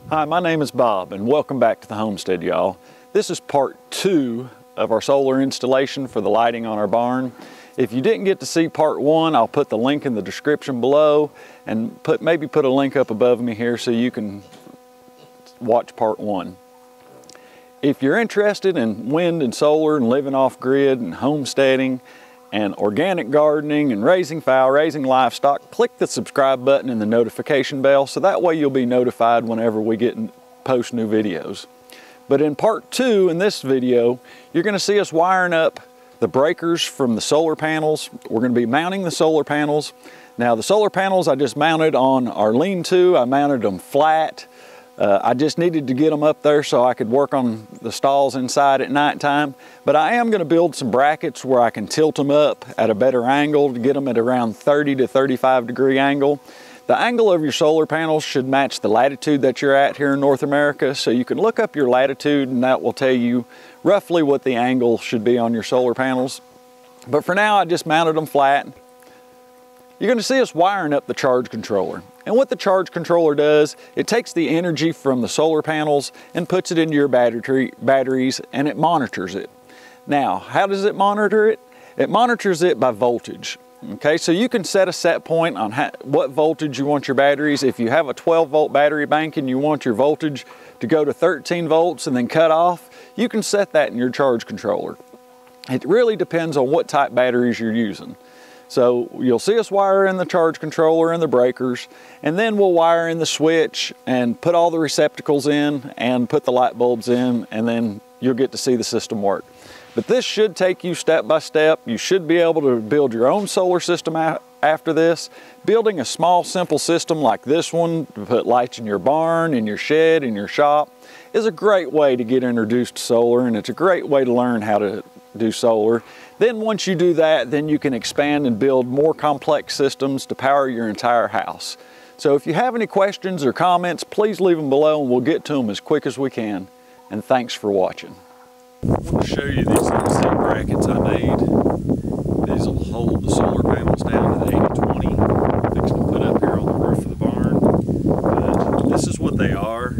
Hi, my name is Bob and welcome back to the homestead, y'all. This is part 2 of our solar installation for the lighting on our barn. If you didn't get to see part 1, I'll put the link in the description below and maybe put a link up above me here so you can watch part 1. If you're interested in wind and solar and living off grid and homesteading and organic gardening and raising fowl, raising livestock, click the subscribe button and the notification bell so that way you'll be notified whenever we post new videos. But in part 2 in this video, you're going to see us wiring up the breakers from the solar panels. We're going to be mounting the solar panels. Now the solar panels I just mounted on our lean-to. I mounted them flat. I just needed to get them up there so I could work on the stalls inside at nighttime. But I am going to build some brackets where I can tilt them up at a better angle to get them at around 30 to 35 degree angle. The angle of your solar panels should match the latitude that you're at here in North America. So you can look up your latitude and that will tell you roughly what the angle should be on your solar panels. But for now, I just mounted them flat. You're going to see us wiring up the charge controller. And what the charge controller does, it takes the energy from the solar panels and puts it into your batteries and it monitors it. Now, how does it monitor it? It monitors it by voltage. Okay, so you can set a set point on what voltage you want your batteries. If you have a 12-volt battery bank and you want your voltage to go to 13 volts and then cut off, you can set that in your charge controller. It really depends on what type batteries you're using. So you'll see us wire in the charge controller and the breakers, and then we'll wire in the switch and put all the receptacles in and put the light bulbs in, and then you'll get to see the system work. But this should take you step by step. You should be able to build your own solar system after this. Building a small, simple system like this one to put lights in your barn, in your shed, in your shop is a great way to get introduced to solar, and it's a great way to learn how to do solar. Then once you do that, then you can expand and build more complex systems to power your entire house. So if you have any questions or comments, please leave them below and we'll get to them as quick as we can. And thanks for watching. I want to show you these little seat brackets I made. These will hold the solar panels down to the 80-20. I'm fixing to put up here on the roof of the barn. But this is what they are.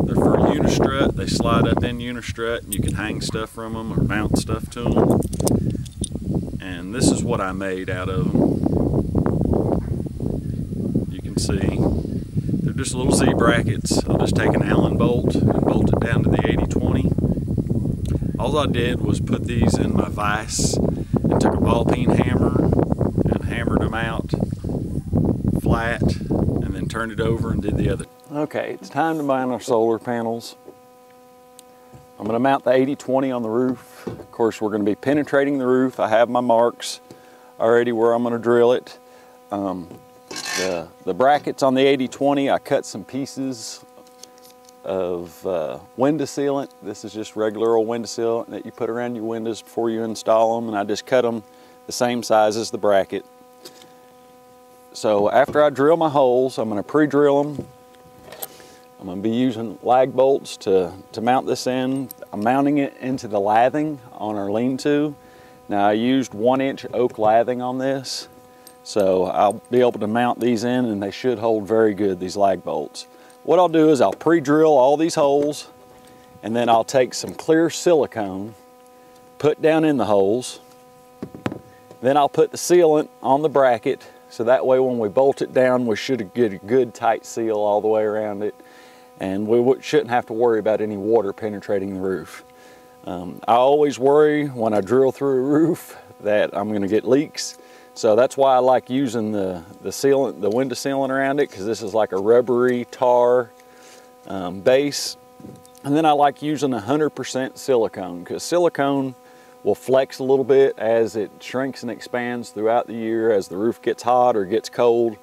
They're for unistrut. They slide up in unistrut and you can hang stuff from them or mount stuff to them. And this is what I made out of them. You can see they're just little Z brackets. I'll just take an Allen bolt and bolt it down to the 80-20. All I did was put these in my vise and took a ball peen hammer and hammered them out flat and then turned it over and did the other. Okay, it's time to mount our solar panels. I'm going to mount the 80-20 on the roof. Of course, we're going to be penetrating the roof. I have my marks already where I'm going to drill it. The brackets on the 80-20, I cut some pieces of window sealant. This is just regular old window sealant that you put around your windows before you install them, and I just cut them the same size as the bracket. So after I drill my holes, I'm going to pre-drill them. I'm going to be using lag bolts to mount this in. I'm mounting it into the lathing on our lean-to. Now I used 1-inch oak lathing on this, so I'll be able to mount these in and they should hold very good, these lag bolts. What I'll do is I'll pre-drill all these holes and then I'll take some clear silicone, put down in the holes. Then I'll put the sealant on the bracket so that way when we bolt it down we should get a good tight seal all the way around it. And we shouldn't have to worry about any water penetrating the roof. I always worry when I drill through a roof that I'm going to get leaks. So that's why I like using the sealant, the window sealant around it, because this is like a rubbery tar base. And then I like using 100% silicone, because silicone will flex a little bit as it shrinks and expands throughout the year. As the roof gets hot or gets cold,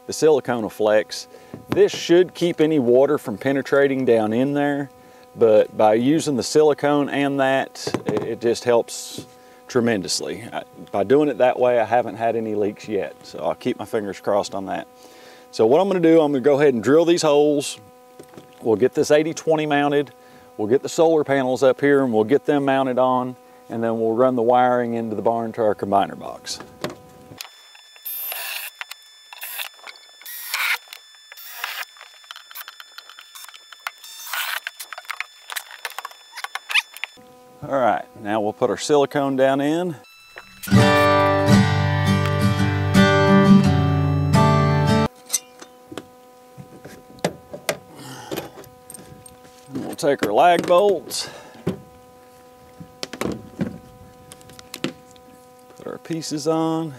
the silicone will flex. This should keep any water from penetrating down in there, but by using the silicone and that, it just helps tremendously. By doing it that way, I haven't had any leaks yet, so I'll keep my fingers crossed on that. So what I'm going to do, I'm going to go ahead and drill these holes. We'll get this 80-20 mounted. We'll get the solar panels up here and we'll get them mounted on, and then we'll run the wiring into the barn to our combiner box. All right, now we'll put our silicone down in. And we'll take our lag bolts, put our pieces on.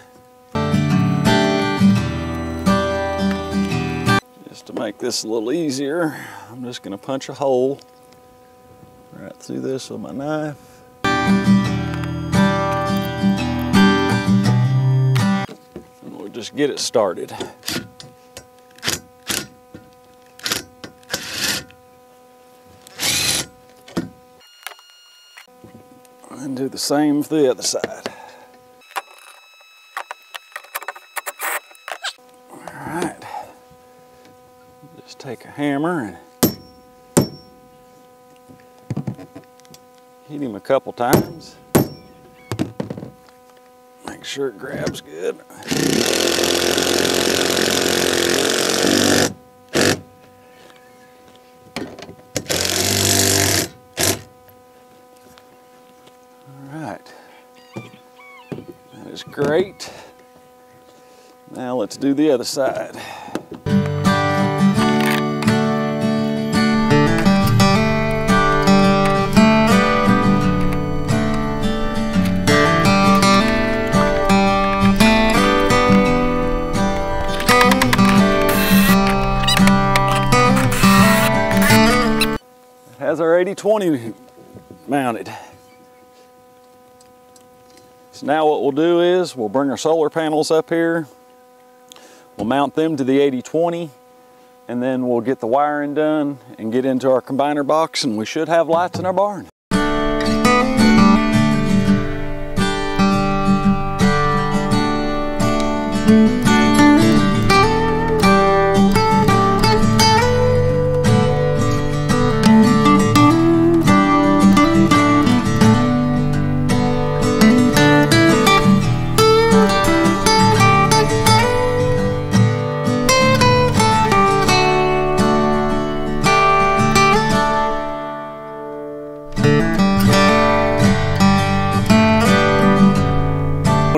Just to make this a little easier, I'm just going to punch a hole right through this with my knife. And we'll just get it started. And do the same for the other side. All right. Just take a hammer and hit him a couple times. Make sure it grabs good. That is great. Now let's do the other side. It has our 80-20 mounted. So now what we'll do is we'll bring our solar panels up here, we'll mount them to the 80-20, and then we'll get the wiring done and get into our combiner box, and we should have lights in our barn.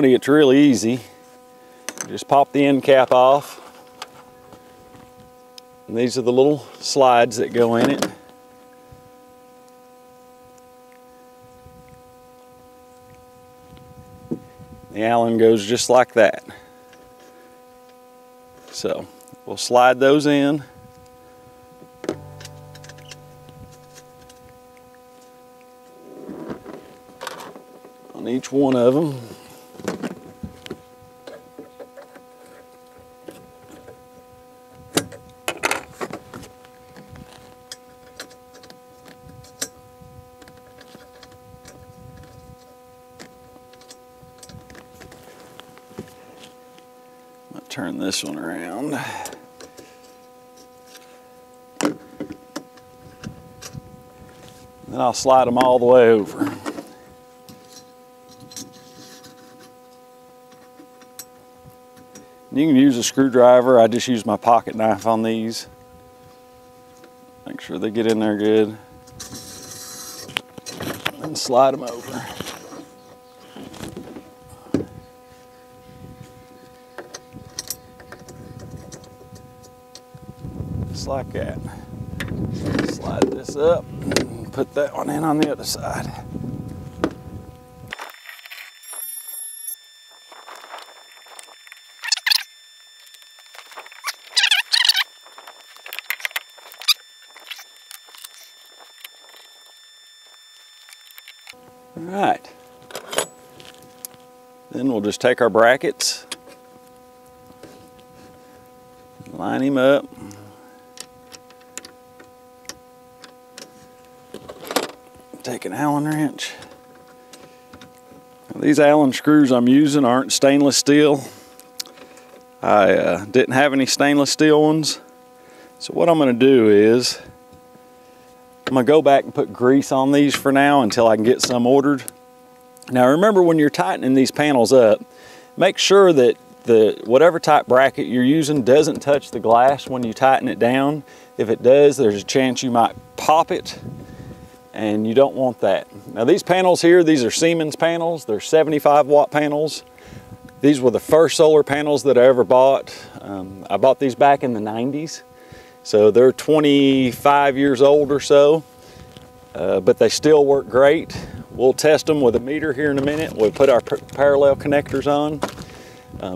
It's really easy. Just pop the end cap off. And these are the little slides that go in it. The Allen goes just like that. So we'll slide those in. On each one of them. Turn this one around. Then I'll slide them all the way over. You can use a screwdriver. I just use my pocket knife on these. Make sure they get in there good. And slide them over. Just like that. Slide this up and put that one in on the other side. All right. Then we'll just take our brackets, line him up. Take an Allen wrench. Now, these Allen screws I'm using aren't stainless steel. I didn't have any stainless steel ones. So what I'm going to do is I'm going to go back and put grease on these for now until I can get some ordered. Now remember, when you're tightening these panels up, make sure that whatever type bracket you're using doesn't touch the glass when you tighten it down. If it does, there's a chance you might pop it. and you don't want that. Now these panels here, these are Siemens panels. They're 75 watt panels. These were the first solar panels that I ever bought. I bought these back in the 90s. So they're 25 years old or so, but they still work great. We'll test them with a meter here in a minute. We'll put our parallel connectors on,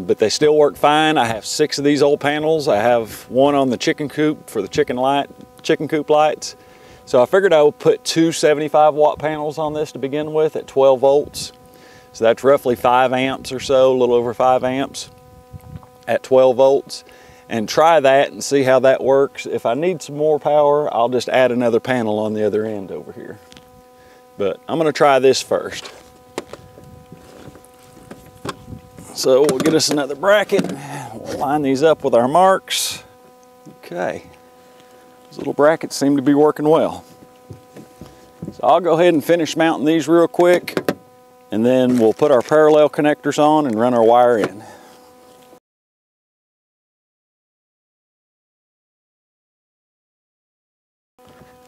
but they still work fine. I have 6 of these old panels. I have one on the chicken coop for the chicken coop lights. So I figured I would put 2 75 watt panels on this to begin with at 12 volts. So that's roughly 5 amps or so, a little over 5 amps at 12 volts. And try that and see how that works. If I need some more power, I'll just add another panel on the other end over here. But I'm gonna try this first. So we'll get us another bracket. We'll line these up with our marks. Okay, these little brackets seem to be working well. So I'll go ahead and finish mounting these real quick, and then we'll put our parallel connectors on and run our wire in.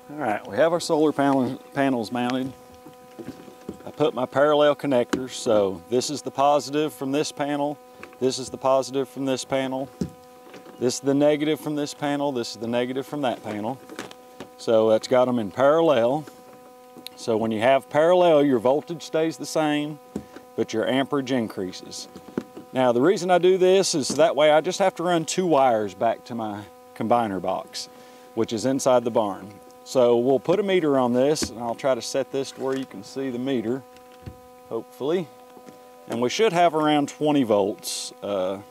All right, we have our solar panels mounted. I put my parallel connectors, so this is the positive from this panel, this is the positive from this panel, this is the negative from this panel, this is the negative from that panel. So that's got them in parallel. So when you have parallel, your voltage stays the same, but your amperage increases. Now the reason I do this is that way I just have to run 2 wires back to my combiner box, which is inside the barn. So we'll put a meter on this, and I'll try to set this to where you can see the meter, hopefully. And we should have around 20 volts. 12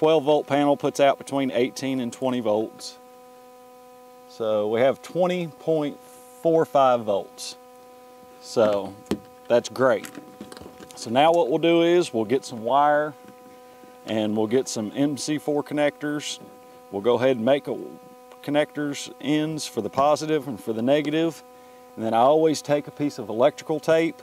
volt panel puts out between 18 and 20 volts. So we have 20.45 volts. So that's great. So now what we'll do is we'll get some wire and we'll get some MC4 connectors. We'll go ahead and make connectors ends for the positive and for the negative, and then I always take a piece of electrical tape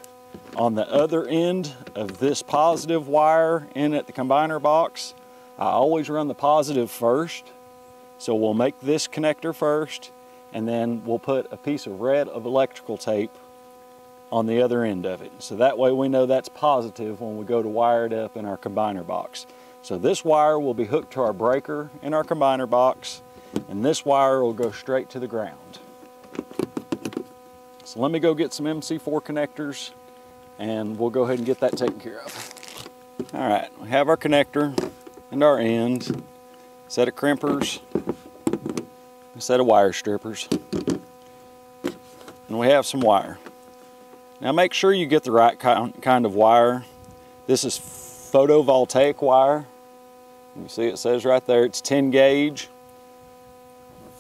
on the other end of this positive wire in at the combiner box. I always run the positive first, so we'll make this connector first, and then we'll put a piece of red of electrical tape on the other end of it, so that way we know that's positive when we go to wire it up in our combiner box. So this wire will be hooked to our breaker in our combiner box, and this wire will go straight to the ground. So let me go get some MC4 connectors, and we'll go ahead and get that taken care of. All right, we have our connector and our end, a set of crimpers, a set of wire strippers, and we have some wire. Now make sure you get the right kind of wire. This is photovoltaic wire. You see it says right there, it's 10 gauge.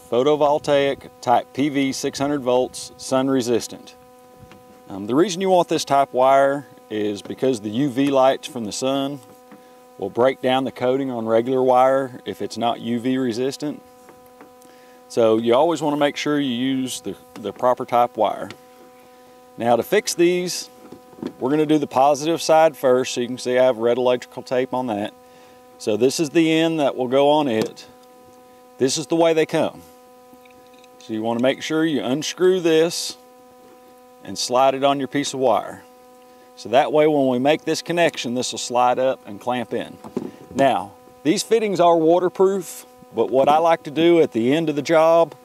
Photovoltaic type PV 600 volts, sun resistant. The reason you want this type wire is because the UV lights from the sun will break down the coating on regular wire if it's not UV resistant. So you always want to make sure you use the proper type wire. Now to fix these, we're going to do the positive side first, so you can see I have red electrical tape on that. So this is the end that will go on it. This is the way they come. So you want to make sure you unscrew this and slide it on your piece of wire. So that way when we make this connection, this will slide up and clamp in. Now, these fittings are waterproof, but what I like to do at the end of the job,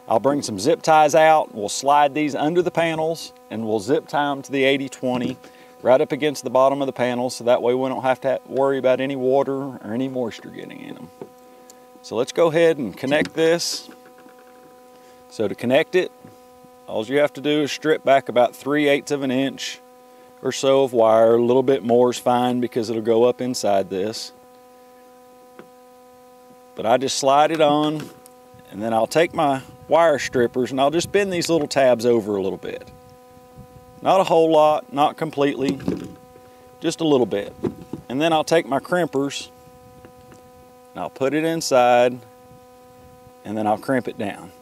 I'll bring some zip ties out, we'll slide these under the panels, and we'll zip tie them to the 80-20 right up against the bottom of the panels, so that way we don't have to worry about any water or any moisture getting in them. So let's go ahead and connect this. So to connect it, all you have to do is strip back about 3/8 of an inch or so of wire. A little bit more is fine because it'll go up inside this. But I just slide it on, and then I'll take my wire strippers and I'll just bend these little tabs over a little bit. Not a whole lot, not completely, just a little bit. And then I'll take my crimpers and I'll put it inside, and then I'll crimp it down.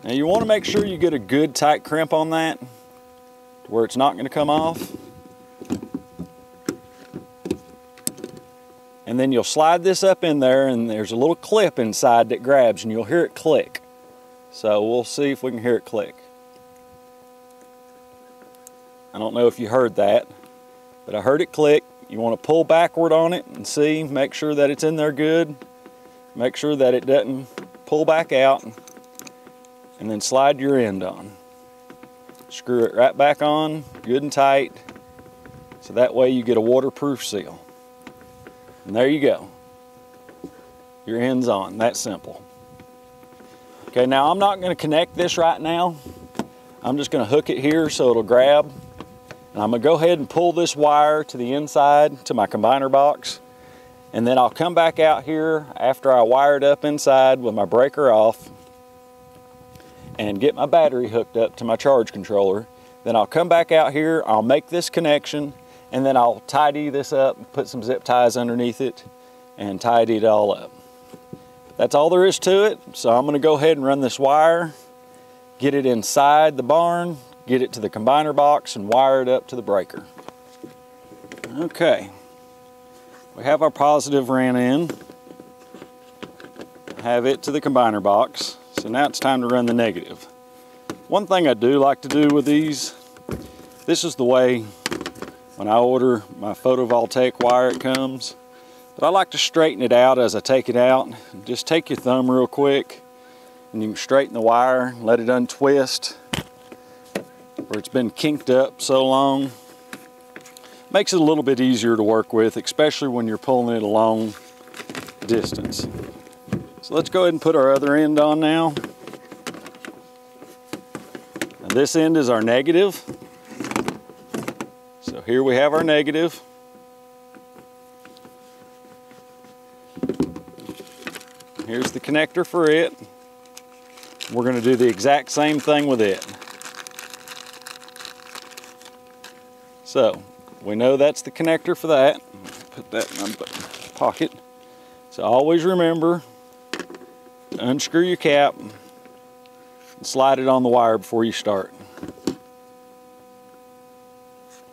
Now you want to make sure you get a good tight crimp on that to where it's not going to come off. And then you'll slide this up in there, and there's a little clip inside that grabs, and you'll hear it click. So we'll see if we can hear it click. I don't know if you heard that, but I heard it click. You want to pull backward on it and see, make sure that it's in there good. Make sure that it doesn't pull back out, and then slide your end on. Screw it right back on, good and tight, so that way you get a waterproof seal. And there you go. Your end's on, that simple. Okay, now I'm not going to connect this right now. I'm just going to hook it here so it'll grab. And I'm going to go ahead and pull this wire to the inside to my combiner box. And then I'll come back out here after I wire it up inside with my breaker off and get my battery hooked up to my charge controller. Then I'll come back out here, I'll make this connection, and then I'll tidy this up, put some zip ties underneath it, and tidy it all up. That's all there is to it. So I'm going to go ahead and run this wire, get it inside the barn, get it to the combiner box, and wire it up to the breaker. Okay, we have our positive ran in, have it to the combiner box. So now it's time to run the negative. One thing I do like to do with these, this is the way when I order my photovoltaic wire it comes. But I like to straighten it out as I take it out. Just take your thumb real quick and you can straighten the wire, let it untwist where it's been kinked up so long. Makes it a little bit easier to work with, especially when you're pulling it a long distance. So let's go ahead and put our other end on now. And this end is our negative. So here we have our negative. Here's the connector for it. We're going to do the exact same thing with it. So we know that's the connector for that. Put that in my pocket. So always remember, unscrew your cap and slide it on the wire before you start.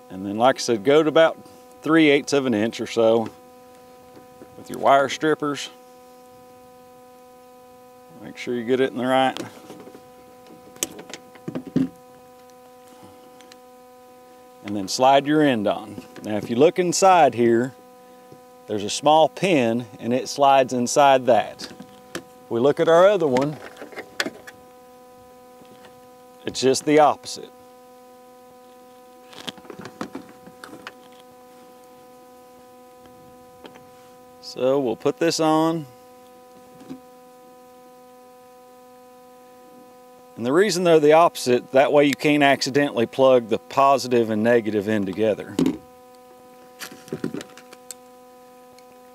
And then, like I said, go to about 3/8 of an inch or so with your wire strippers. Make sure you get it in the right. And then slide your end on. Now if you look inside here, there's a small pin and it slides inside that. If we look at our other one, it's just the opposite. So we'll put this on. And the reason they're the opposite, that way you can't accidentally plug the positive and negative in together.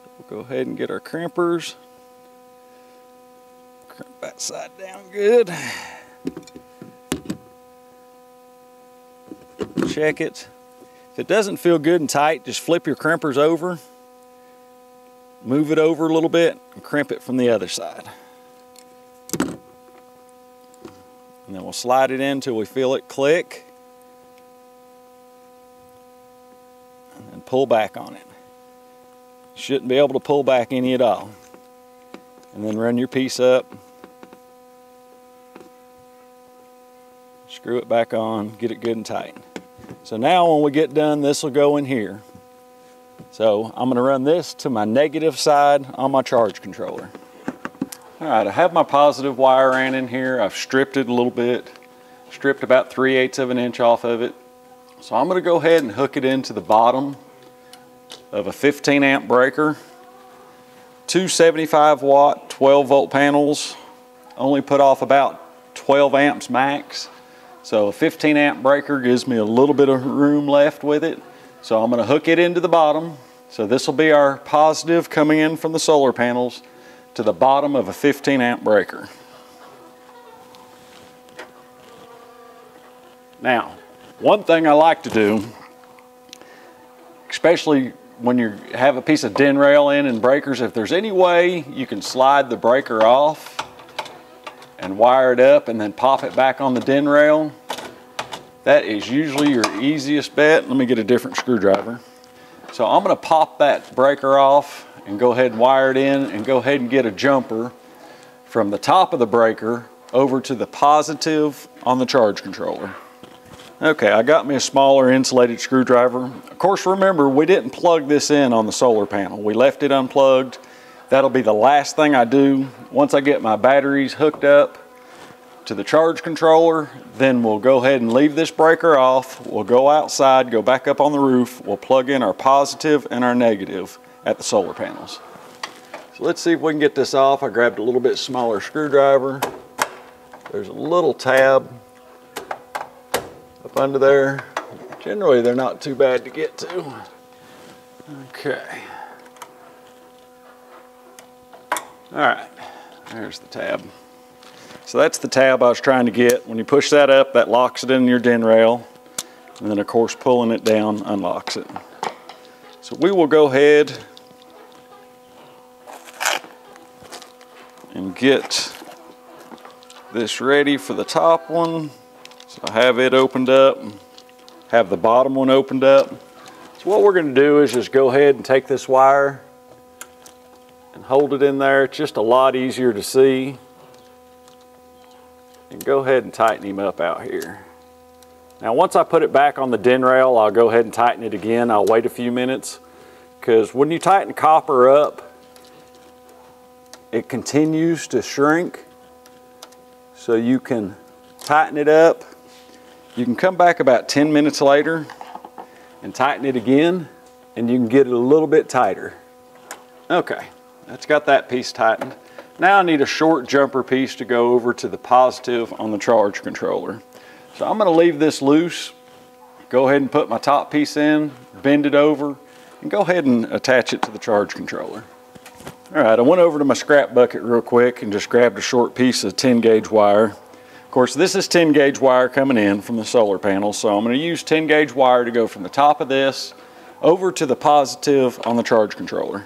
We'll go ahead and get our crimpers. Crimp that side down good. Check it. If it doesn't feel good and tight, just flip your crimpers over. Move it over a little bit and crimp it from the other side. And then we'll slide it in until we feel it click. And then pull back on it. Shouldn't be able to pull back any at all. And then run your piece up. Screw it back on, get it good and tight. So now when we get done, this will go in here. So I'm going to run this to my negative side on my charge controller. All right, I have my positive wire ran in here. I've stripped it a little bit, stripped about 3/8 of an inch off of it. So I'm going to go ahead and hook it into the bottom of a 15 amp breaker. Two 75 watt 12 volt panels only put off about 12 amps max. So a 15 amp breaker gives me a little bit of room left with it. So I'm going to hook it into the bottom. So this will be our positive coming in from the solar panels to the bottom of a 15 amp breaker. Now, one thing I like to do, especially when you have a piece of DIN rail in breakers, if there's any way you can slide the breaker off and wire it up and then pop it back on the DIN rail, that is usually your easiest bet. Let me get a different screwdriver. So I'm going to pop that breaker off and go ahead and wire it in and go ahead and get a jumper from the top of the breaker over to the positive on the charge controller. Okay, I got me a smaller insulated screwdriver. Of course, remember, we didn't plug this in on the solar panel. We left it unplugged. That'll be the last thing I do. Once I get my batteries hooked up to the charge controller, then we'll go ahead and leave this breaker off. We'll go outside, go back up on the roof. We'll plug in our positive and our negative at the solar panels. So let's see if we can get this off. I grabbed a little bit smaller screwdriver. There's a little tab up under there. Generally, they're not too bad to get to. Okay. All right, there's the tab. So that's the tab I was trying to get. When you push that up, that locks it in your DIN rail. And then of course, pulling it down unlocks it. So we will go ahead and get this ready for the top one. So I have it opened up, have the bottom one opened up. So what we're going to do is just go ahead and take this wire and hold it in there. It's just a lot easier to see. And go ahead and tighten him up out here. Now once I put it back on the DIN rail, I'll go ahead and tighten it again. I'll wait a few minutes, because when you tighten copper up, it continues to shrink. So you can tighten it up. You can come back about 10 minutes later and tighten it again, and you can get it a little bit tighter. Okay, that's got that piece tightened. Now I need a short jumper piece to go over to the positive on the charge controller. So I'm going to leave this loose, go ahead and put my top piece in, bend it over, and go ahead and attach it to the charge controller. All right, I went over to my scrap bucket real quick and just grabbed a short piece of 10 gauge wire. Of course, this is 10 gauge wire coming in from the solar panel, so I'm going to use 10 gauge wire to go from the top of this over to the positive on the charge controller.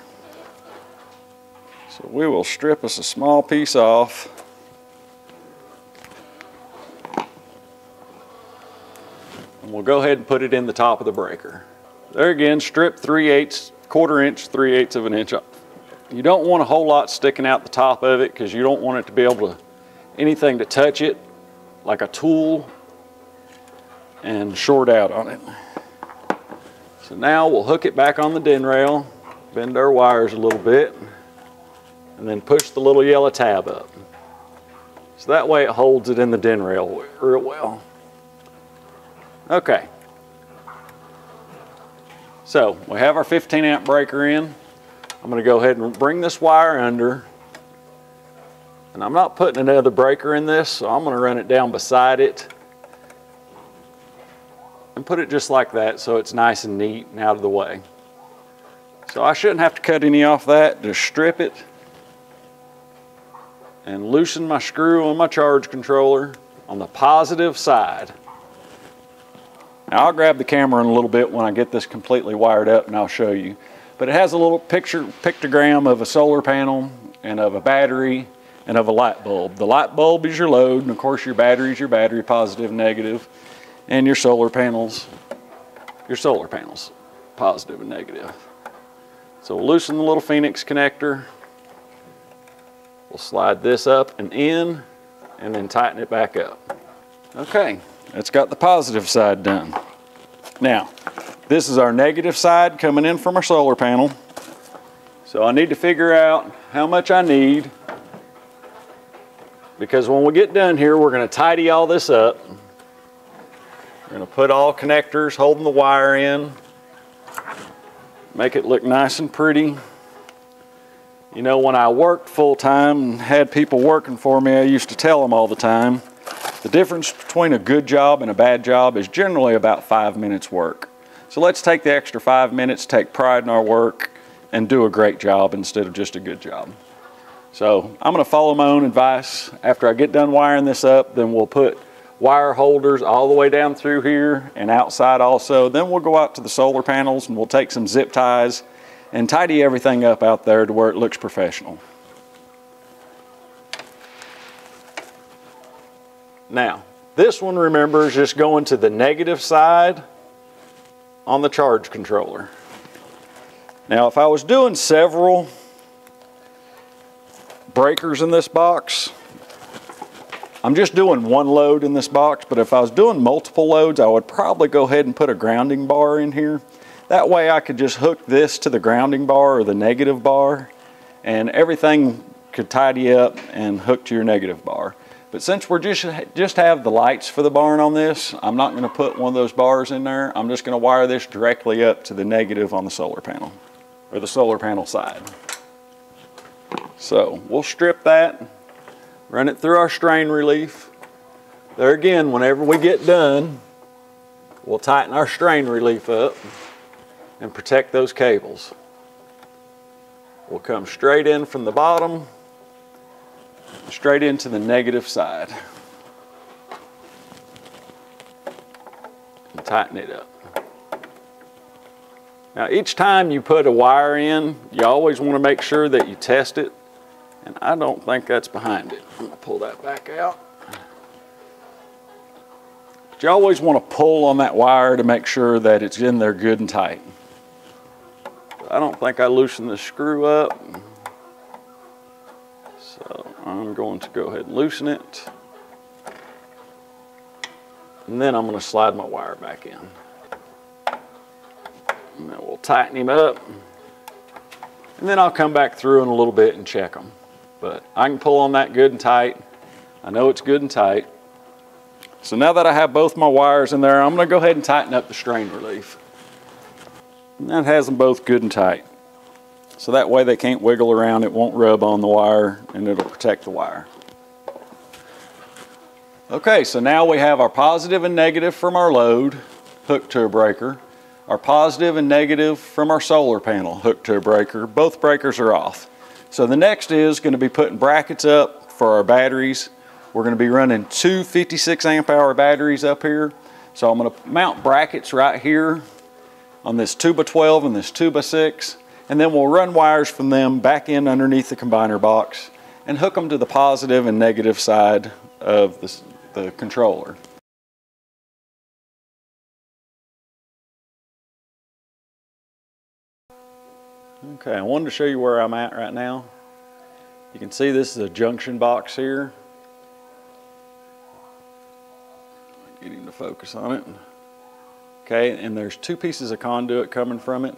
So we will strip us a small piece off. And we'll go ahead and put it in the top of the breaker. There again, strip 3/8, quarter inch, 3/8 of an inch off. You don't want a whole lot sticking out the top of it, because you don't want it to be able to, anything to touch it like a tool and short out on it. So now we'll hook it back on the DIN rail, bend our wires a little bit, and then push the little yellow tab up. So that way it holds it in the DIN rail real well. Okay. So we have our 15 amp breaker in. I'm going to go ahead and bring this wire under, and I'm not putting another breaker in this, so I'm going to run it down beside it and put it just like that, so it's nice and neat and out of the way. So I shouldn't have to cut any off that. Just strip it and loosen my screw on my charge controller on the positive side. Now I'll grab the camera in a little bit when I get this completely wired up, and I'll show you. But it has a little pictogram of a solar panel and of a battery and of a light bulb. The light bulb is your load, and of course your battery is your battery, positive, negative, and your solar panels, positive and negative. So we'll loosen the little Phoenix connector. We'll slide this up and in, and then tighten it back up. Okay, that's got the positive side done. Now, this is our negative side coming in from our solar panel. So I need to figure out how much I need, because when we get done here, we're going to tidy all this up. We're going to put all connectors holding the wire in, make it look nice and pretty. You know, when I worked full-time and had people working for me, I used to tell them all the time, the difference between a good job and a bad job is generally about 5 minutes work. So let's take the extra 5 minutes, take pride in our work, and do a great job instead of just a good job. So I'm going to follow my own advice. After I get done wiring this up, then we'll put wire holders all the way down through here and outside also. Then we'll go out to the solar panels and we'll take some zip ties and tidy everything up out there to where it looks professional. Now, this one, remember, is just going to the negative side on the charge controller. Now, if I was doing several breakers in this box, I'm just doing one load in this box, but if I was doing multiple loads, I would probably go ahead and put a grounding bar in here. That way I could just hook this to the grounding bar or the negative bar, and everything could tidy up and hook to your negative bar. But since we're just have the lights for the barn on this, I'm not going to put one of those bars in there. I'm just going to wire this directly up to the negative on the solar panel, or the solar panel side. So we'll strip that, run it through our strain relief. There again, whenever we get done, we'll tighten our strain relief up and protect those cables. We'll come straight in from the bottom, straight into the negative side, and tighten it up. Now each time you put a wire in, you always want to make sure that you test it, and I don't think that's behind it. I'm going to pull that back out. But you always want to pull on that wire to make sure that it's in there good and tight. I don't think I loosened the screw up, so I'm going to go ahead and loosen it, and then I'm going to slide my wire back in, and then we'll tighten him up, and then I'll come back through in a little bit and check them. But I can pull on that good and tight. I know it's good and tight. So now that I have both my wires in there, I'm going to go ahead and tighten up the strain relief. And that has them both good and tight. So that way they can't wiggle around, it won't rub on the wire, and it'll protect the wire. Okay, so now we have our positive and negative from our load hooked to a breaker, our positive and negative from our solar panel hooked to a breaker. Both breakers are off. So the next is going to be putting brackets up for our batteries. We're going to be running two 56 amp hour batteries up here. So I'm going to mount brackets right here on this 2x12 and this 2x6, and then we'll run wires from them back in underneath the combiner box and hook them to the positive and negative side of the controller. Okay, I wanted to show you where I'm at right now. You can see this is a junction box here. Get him to focus on it. Okay, and there's two pieces of conduit coming from it.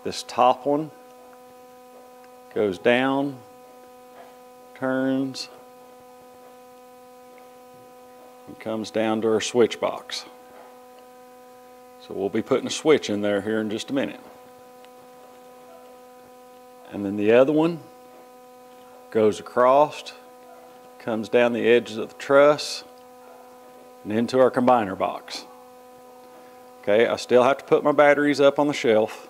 This top one goes down, turns, and comes down to our switch box. So we'll be putting a switch in there here in just a minute. And then the other one goes across, comes down the edges of the truss, and into our combiner box. Okay, I still have to put my batteries up on the shelf,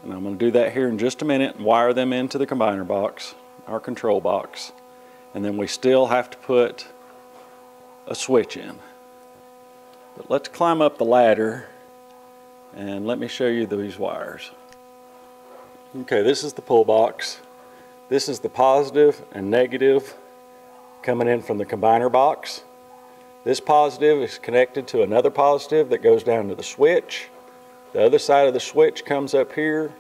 and I'm going to do that here in just a minute and wire them into the combiner box, our control box, and then we still have to put a switch in. But let's climb up the ladder and let me show you these wires. Okay, this is the pull box. This is the positive and negative coming in from the combiner box. This positive is connected to another positive that goes down to the switch. The other side of the switch comes up here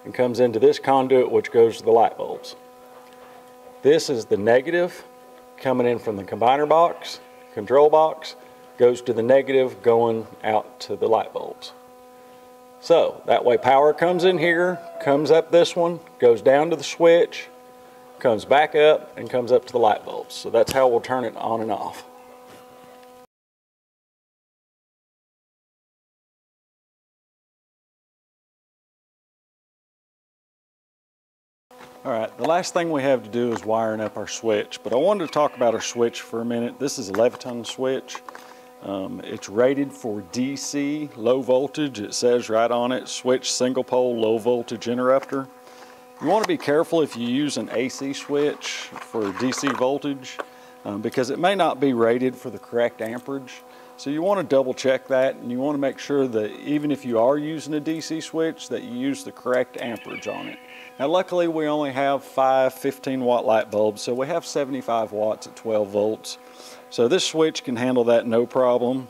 and comes into this conduit, which goes to the light bulbs. This is the negative coming in from the combiner box, control box, goes to the negative going out to the light bulbs. So that way power comes in here, comes up this one, goes down to the switch, comes back up, and comes up to the light bulbs. So that's how we'll turn it on and off. All right, the last thing we have to do is wiring up our switch, but I wanted to talk about our switch for a minute. This is a Leviton switch. It's rated for DC, low voltage. It says right on it, switch single pole low voltage interrupter. You want to be careful if you use an AC switch for DC voltage because it may not be rated for the correct amperage. So you want to double check that, and you want to make sure that even if you are using a DC switch that you use the correct amperage on it. Now luckily we only have 5 15-watt light bulbs, so we have 75 watts at 12 volts. So this switch can handle that no problem.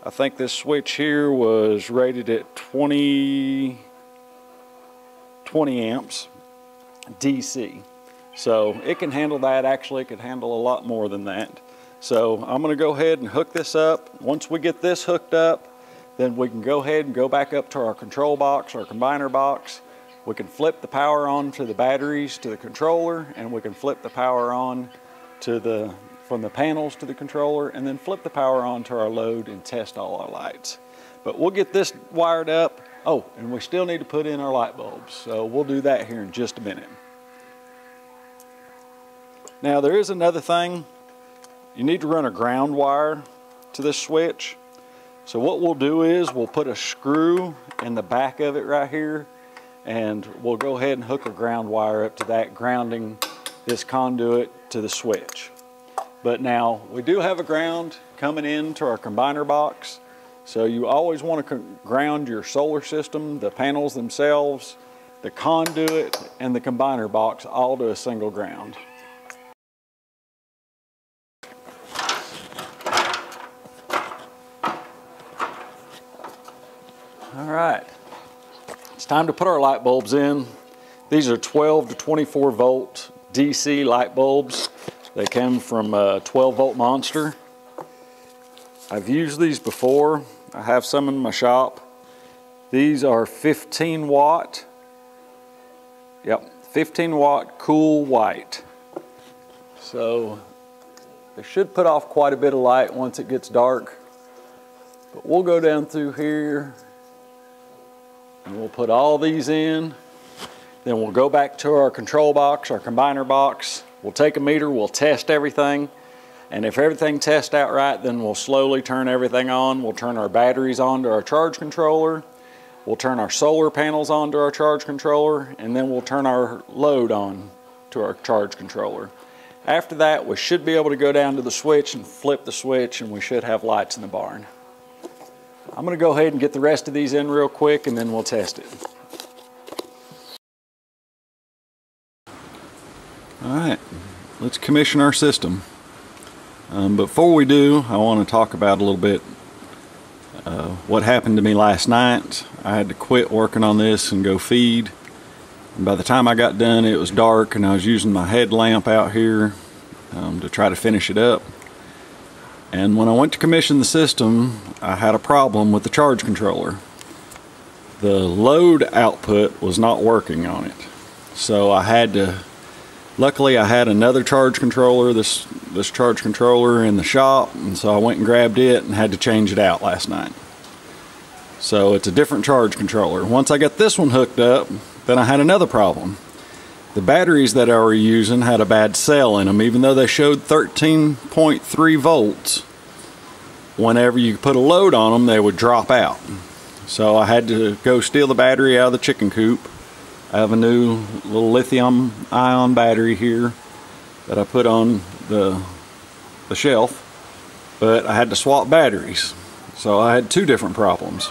I think this switch here was rated at 20 amps DC. So it can handle that. Actually it could handle a lot more than that. So I'm going to go ahead and hook this up. Once we get this hooked up, then we can go ahead and go back up to our control box, our combiner box. We can flip the power on to the batteries to the controller, and we can flip the power on to from the panels to the controller, and then flip the power on to our load and test all our lights. But we'll get this wired up. Oh, and we still need to put in our light bulbs. So we'll do that here in just a minute. Now there is another thing. You need to run a ground wire to this switch. So what we'll do is we'll put a screw in the back of it right here, and we'll go ahead and hook a ground wire up to that, grounding this conduit to the switch. But now we do have a ground coming into our combiner box. So you always want to ground your solar system, the panels themselves, the conduit, and the combiner box all to a single ground. All right, it's time to put our light bulbs in. These are 12 to 24 volt DC light bulbs. They come from a 12 volt Monster. I've used these before. I have some in my shop. These are 15 watt. Yep, 15 watt cool white. So they should put off quite a bit of light once it gets dark. But we'll go down through here and we'll put all these in. Then we'll go back to our control box, our combiner box. We'll take a meter, we'll test everything. And if everything tests out right, then we'll slowly turn everything on. We'll turn our batteries on to our charge controller. We'll turn our solar panels on to our charge controller. And then we'll turn our load on to our charge controller. After that, we should be able to go down to the switch and flip the switch, and we should have lights in the barn. I'm going to go ahead and get the rest of these in real quick, and then we'll test it. All right, let's commission our system. Before we do, I want to talk about a little bit what happened to me last night. I had to quit working on this and go feed. And by the time I got done, it was dark, and I was using my headlamp out here to try to finish it up. And when I went to commission the system, I had a problem with the charge controller. The load output was not working on it. So I had to, luckily I had another charge controller, this charge controller in the shop, and so I went and grabbed it and had to change it out last night. So it's a different charge controller. Once I got this one hooked up, then I had another problem. The batteries that I were using had a bad cell in them, even though they showed 13.3 volts. Whenever you put a load on them, they would drop out. So I had to go steal the battery out of the chicken coop. I have a new little lithium ion battery here that I put on the shelf, but I had to swap batteries. So I had two different problems.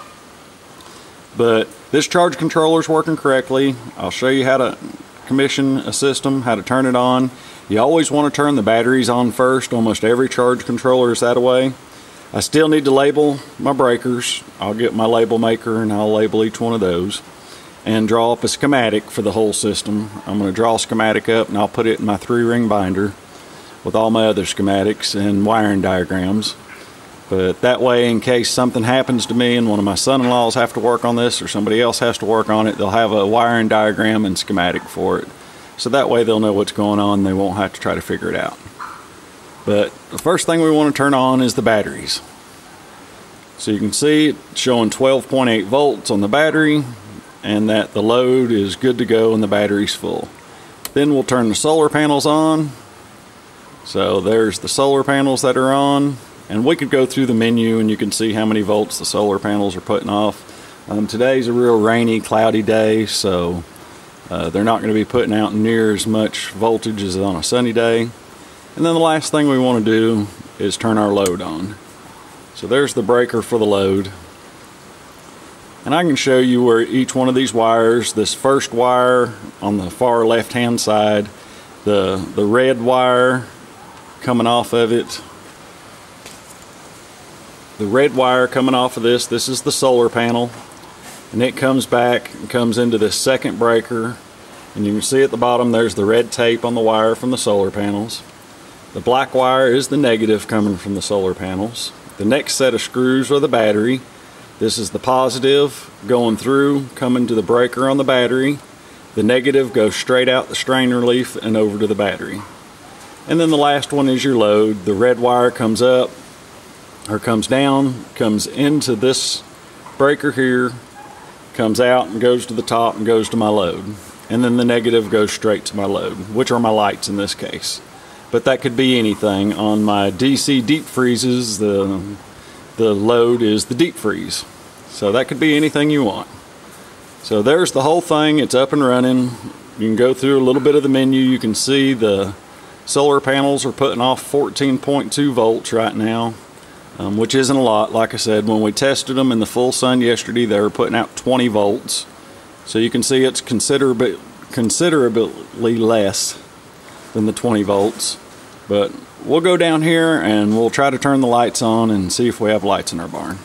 But this charge controller is working correctly. I'll show you how to commission a system, how to turn it on. You always want to turn the batteries on first. Almost every charge controller is that way. I still need to label my breakers. I'll get my label maker and I'll label each one of those and draw up a schematic for the whole system. I'm going to draw a schematic up and I'll put it in my 3-ring binder with all my other schematics and wiring diagrams. But that way, in case something happens to me and one of my son-in-laws have to work on this or somebody else has to work on it, they'll have a wiring diagram and schematic for it. So that way they'll know what's going on and they won't have to try to figure it out. But the first thing we want to turn on is the batteries. So you can see it's showing 12.8 volts on the battery and that the load is good to go and the battery's full. Then we'll turn the solar panels on. So there's the solar panels that are on. And we could go through the menu and you can see how many volts the solar panels are putting off. Today's a real rainy, cloudy day, so they're not going to be putting out near as much voltage as on a sunny day. And then the last thing we want to do is turn our load on. So there's the breaker for the load. And I can show you where each one of these wires, this first wire on the far left hand side, the red wire coming off of it, the red wire coming off of this is the solar panel, and it comes back and comes into this second breaker, and you can see at the bottom there's the red tape on the wire from the solar panels. The black wire is the negative coming from the solar panels. The next set of screws are the battery. This is the positive going through, coming to the breaker on the battery. The negative goes straight out the strainer leaf and over to the battery. And then the last one is your load. The red wire comes up, or comes down, comes into this breaker here, comes out and goes to the top and goes to my load. And then the negative goes straight to my load, which are my lights in this case. But that could be anything. On my DC deep freezes, the load is the deep freeze. So that could be anything you want. So there's the whole thing. It's up and running. You can go through a little bit of the menu. You can see the solar panels are putting off 14.2 volts right now, which isn't a lot. Like I said, when we tested them in the full sun yesterday, they were putting out 20 volts. So you can see it's considerably less than the 20 volts. But we'll go down here and we'll try to turn the lights on and see if we have lights in our barn.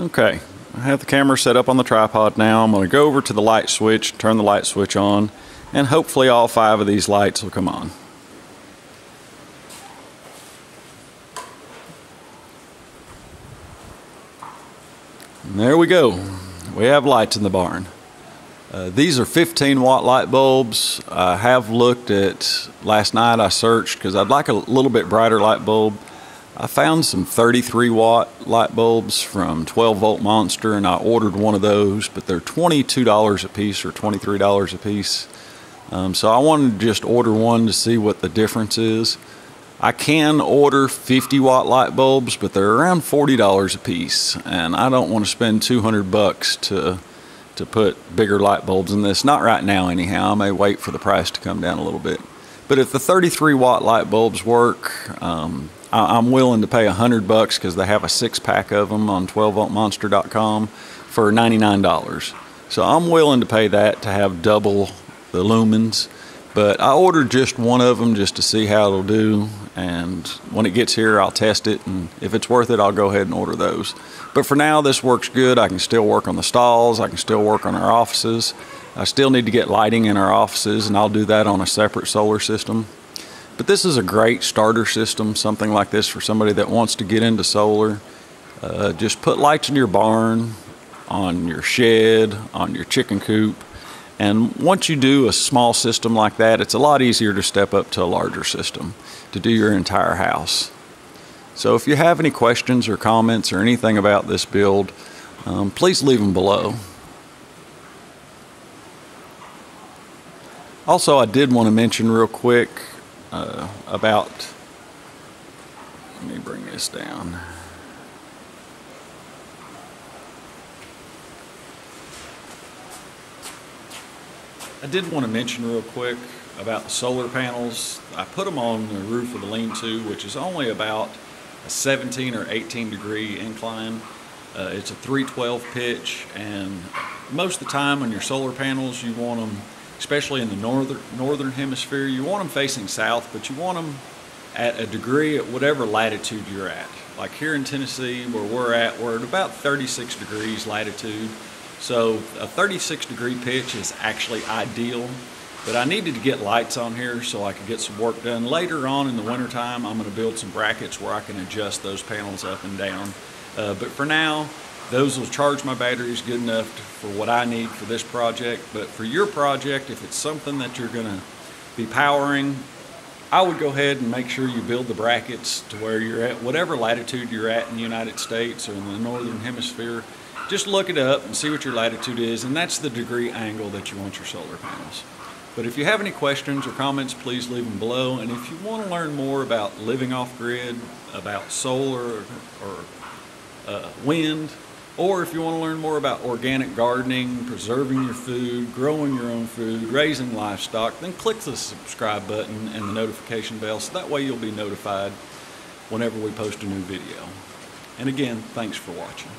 Okay, I have the camera set up on the tripod now. I'm going to go over to the light switch, turn the light switch on, and hopefully all 5 of these lights will come on. And there we go. We have lights in the barn. These are 15-watt light bulbs. I have looked at, last night I searched because I'd like a little bit brighter light bulb. I found some 33-watt light bulbs from 12-volt Monster, and I ordered one of those, but they're $22 a piece or $23 a piece. So I wanted to just order one to see what the difference is. I can order 50-watt light bulbs, but they're around $40 a piece, and I don't want to spend $200 to put bigger light bulbs in this. Not right now anyhow. I may wait for the price to come down a little bit. But if the 33-watt light bulbs work, I'm willing to pay $100 because they have a 6-pack of them on 12voltmonster.com for $99. So I'm willing to pay that to have double the lumens. But I ordered just one of them just to see how it'll do, and when it gets here I'll test it, and if it's worth it I'll go ahead and order those. But for now this works good. I can still work on the stalls, I can still work on our offices. I still need to get lighting in our offices, and I'll do that on a separate solar system. But this is a great starter system, something like this for somebody that wants to get into solar. Just put lights in your barn, on your shed, on your chicken coop. And once you do a small system like that, it's a lot easier to step up to a larger system to do your entire house. So if you have any questions or comments or anything about this build, please leave them below. Also, I did want to mention real quick about, let me bring this down. I did want to mention real quick about the solar panels. I put them on the roof of the lean-to, which is only about a 17 or 18 degree incline. It's a 312 pitch, and most of the time on your solar panels you want them, especially in the northern hemisphere, you want them facing south, but you want them at a degree at whatever latitude you're at. Like here in Tennessee where we're at about 36 degrees latitude. So a 36 degree pitch is actually ideal, but I needed to get lights on here so I could get some work done. Later on in the wintertime, I'm going to build some brackets where I can adjust those panels up and down. But for now, those will charge my batteries good enough for what I need for this project. But for your project, if it's something that you're going to be powering, I would go ahead and make sure you build the brackets to where you're at, whatever latitude you're at in the United States or in the northern hemisphere. Just look it up and see what your latitude is, and that's the degree angle that you want your solar panels. But if you have any questions or comments, please leave them below. And if you want to learn more about living off grid, about solar or wind, or if you want to learn more about organic gardening, preserving your food, growing your own food, raising livestock, then click the subscribe button and the notification bell so that way you'll be notified whenever we post a new video. And again, thanks for watching.